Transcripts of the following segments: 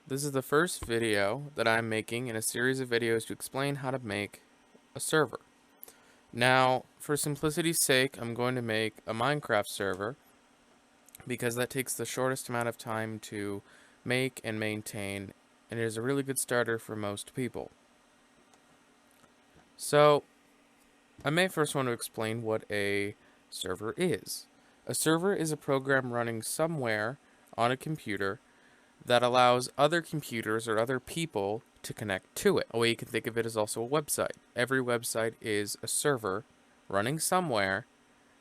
This is the first video that I'm making in a series of videos to explain how to make a server. Now, for simplicity's sake, I'm going to make a Minecraft server because that takes the shortest amount of time to make and maintain, and it is a really good starter for most people. So, I may first want to explain what a server is. A server is a program running somewhere on a computer that allows other computers or other people to connect to it. A way you can think of it is also a website. Every website is a server running somewhere,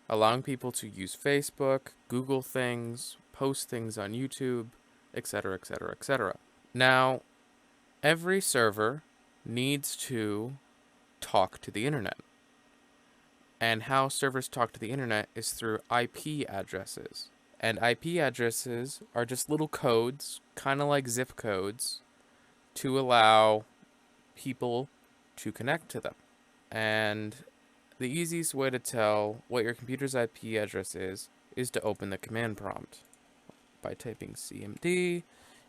allowing people to use Facebook, Google things, post things on YouTube, etc., etc., etc. Now, every server needs to talk to the internet. And how servers talk to the internet is through IP addresses. And IP addresses are just little codes, kind of like zip codes, to allow people to connect to them. And the easiest way to tell what your computer's IP address is to open the command prompt by typing CMD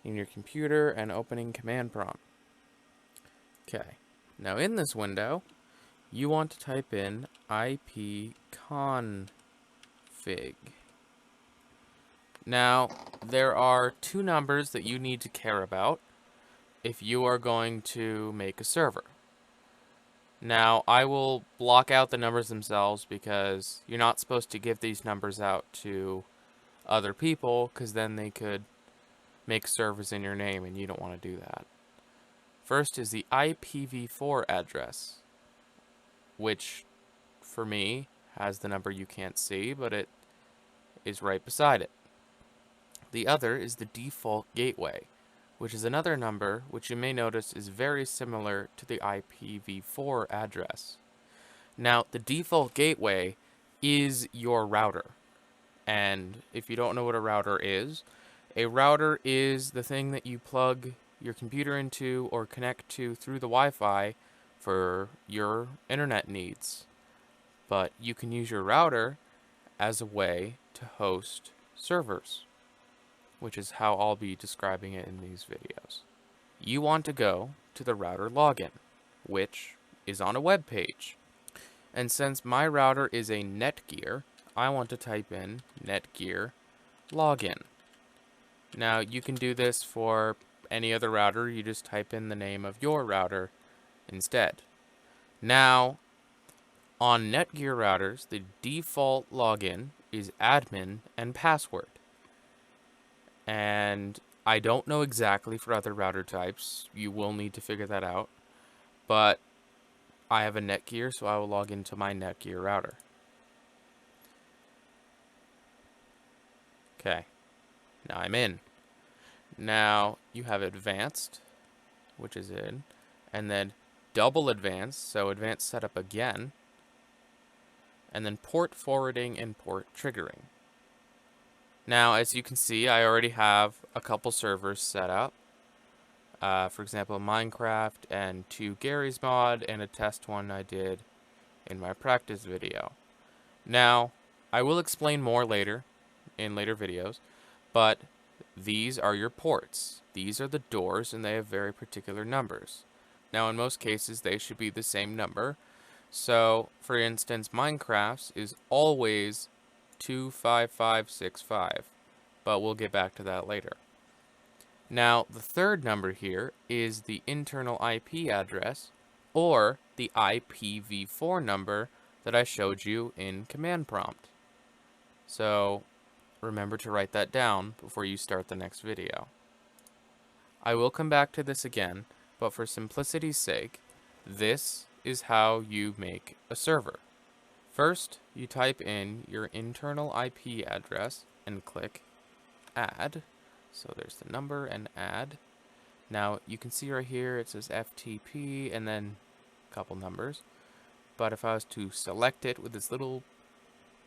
in your computer and opening command prompt. Okay, now in this window, you want to type in ipconfig. Now, there are two numbers that you need to care about if you are going to make a server. Now, I will block out the numbers themselves because you're not supposed to give these numbers out to other people because then they could make servers in your name and you don't want to do that. First is the IPv4 address, which for me has the number you can't see, but it is right beside it. The other is the default gateway, which is another number which you may notice is very similar to the IPv4 address. Now, the default gateway is your router. And if you don't know what a router is the thing that you plug your computer into or connect to through the Wi-Fi for your internet needs. But you can use your router as a way to host servers, which is how I'll be describing it in these videos. You want to go to the router login, which is on a web page. And since my router is a Netgear, I want to type in Netgear login. Now, you can do this for any other router, you just type in the name of your router instead. Now, on Netgear routers, the default login is admin and password. And I don't know exactly for other router types. You will need to figure that out. But I have a Netgear, so I will log into my Netgear router. Okay. Now I'm in. Now you have advanced, which is in, and then double advanced, so advanced setup again, and then port forwarding and port triggering. Now, as you can see, I already have a couple servers set up. For example, Minecraft and 2 Garry's Mod and a test one I did in my practice video. Now, I will explain more later, in later videos, but these are your ports. These are the doors and they have very particular numbers. Now, in most cases, they should be the same number. So, for instance, Minecraft's is always 25565, but we'll get back to that later. Now, the third number here is the internal IP address, or the IPv4 number that I showed you in command prompt. So, remember to write that down before you start the next video. I will come back to this again, but for simplicity's sake, this is how you make a server. First, you type in your internal IP address and click add. So there's the number and add. Now you can see right here it says FTP and then a couple numbers. But if I was to select it with this little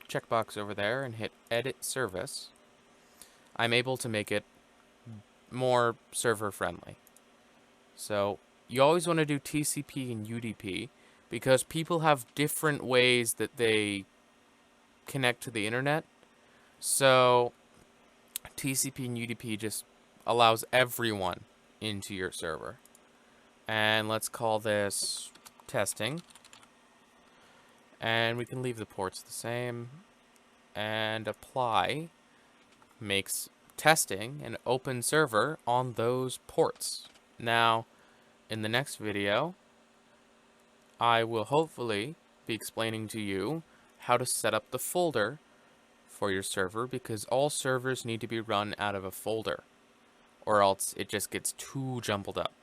checkbox over there and hit edit service, I'm able to make it more server friendly. So you always want to do TCP and UDP because people have different ways that they connect to the internet. So TCP and UDP just allows everyone into your server. And let's call this testing. And we can leave the ports the same. And apply makes testing an open server on those ports. Now, in the next video, I will hopefully be explaining to you how to set up the folder for your server, because all servers need to be run out of a folder, or else it just gets too jumbled up.